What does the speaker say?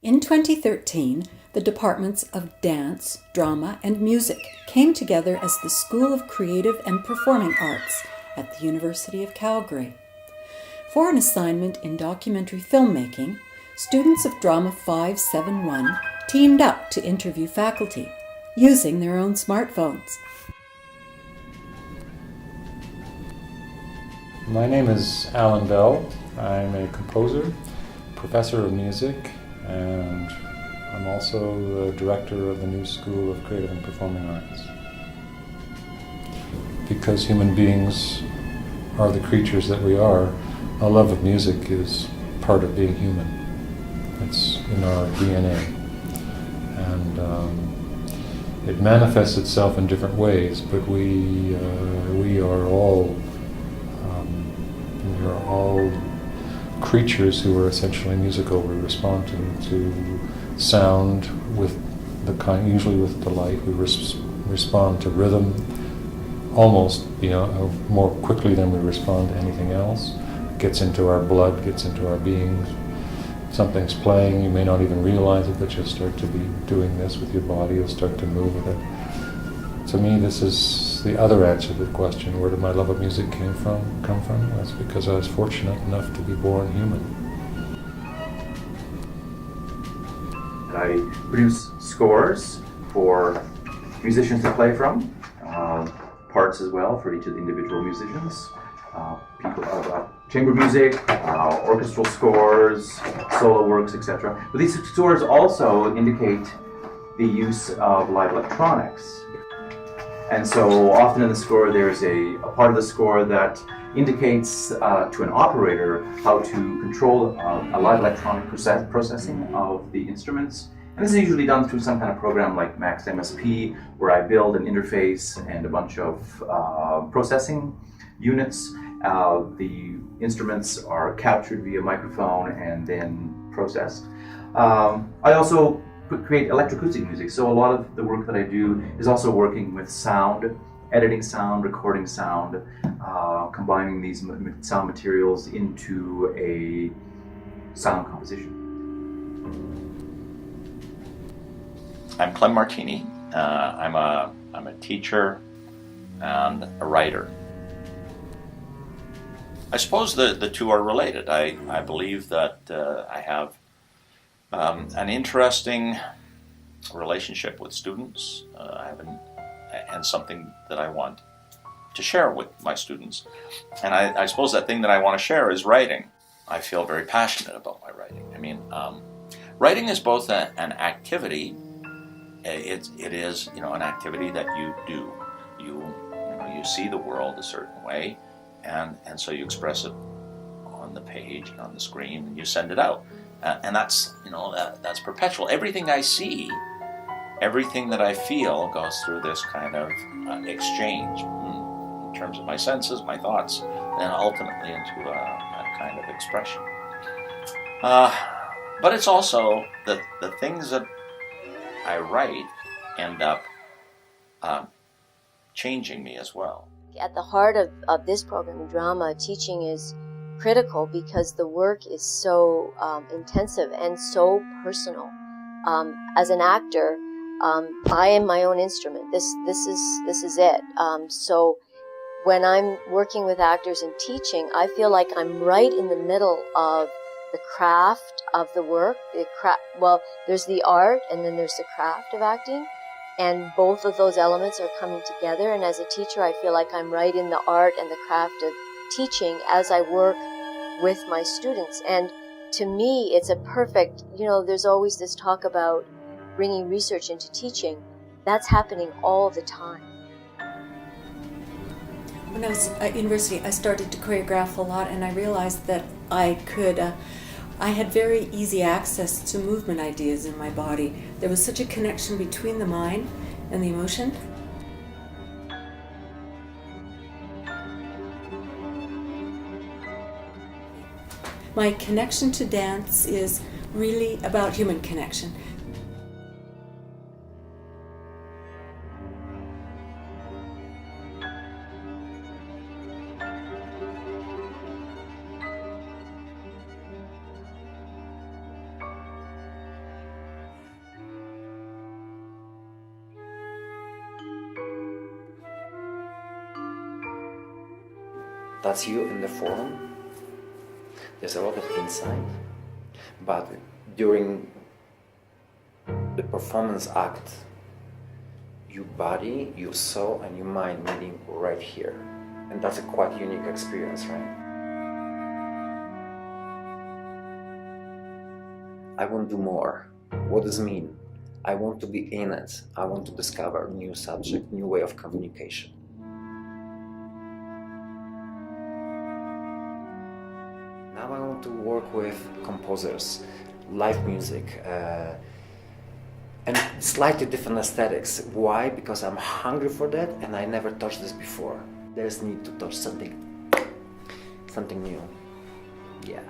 In 2013, the departments of Dance, Drama, and Music came together as the School of Creative and Performing Arts at the University of Calgary. For an assignment in documentary filmmaking, students of Drama 571 teamed up to interview faculty, using their own smartphones. My name is Alan Bell. I'm a composer, professor of music, and I'm also the director of the new School of Creative and Performing Arts. Because human beings are the creatures that we are, a love of music is part of being human. It's in our DNA. And it manifests itself in different ways, but we are all creatures who are essentially musical. We respond to sound with usually with delight. We respond to rhythm almost, more quickly than we respond to anything else. It gets into our blood, gets into our being. Something's playing, you may not even realize it, but you'll start to be doing this with your body, you'll start to move with it. To me, this is the other answer to the question, where did my love of music come from? That's because I was fortunate enough to be born human. I produce scores for musicians to play from, parts as well for each of the individual musicians, chamber music, orchestral scores, solo works, etc. But these scores also indicate the use of live electronics. And so often in the score there's a part of the score that indicates to an operator how to control a live electronic processing of the instruments. And this is usually done through some kind of program like Max MSP, where I build an interface and a bunch of processing units. The instruments are captured via microphone and then processed. I also create electroacoustic music, so a lot of the work that I do is also working with sound, editing sound, recording sound, combining these sound materials into a sound composition. I'm Clem Martini. I'm a teacher and a writer. I suppose the two are related. I believe that I have an interesting relationship with students. And something that I want to share with my students. And I suppose that thing that I want to share is writing. I feel very passionate about my writing. I mean, writing is both an activity. It is an activity that you do. You see the world a certain way, and so you express it on the page and on the screen, and you send it out. And that's that's perpetual. Everything I see, everything that I feel goes through this kind of exchange in terms of my senses, my thoughts, and ultimately into a kind of expression. But it's also the things that I write end up changing me as well. At the heart of this program in drama, teaching is critical because the work is so intensive and so personal. As an actor, I am my own instrument. This is it. So when I'm working with actors and teaching, I feel like I'm right in the middle of the craft of the work. Well, there's the art and then there's the craft of acting, and both of those elements are coming together. And as a teacher, I feel like I'm right in the art and the craft of teaching as I work with my students. And to me, it's a perfect, there's always this talk about bringing research into teaching. That's happening all the time. When I was at university, I started to choreograph a lot, and I realized that I had very easy access to movement ideas in my body. There was such a connection between the mind and the emotion. My connection to dance is really about human connection. That's you in the form. There's a lot of insight, but during the performance act, your body, your soul, and your mind meeting right here. And that's a quite unique experience, right? I want to do more. What does it mean? I want to be in it. I want to discover a new subject, new way of communication. Now I want to work with composers, live music, and slightly different aesthetics. Why? Because I'm hungry for that and I never touched this before. There's need to touch something new. Yeah.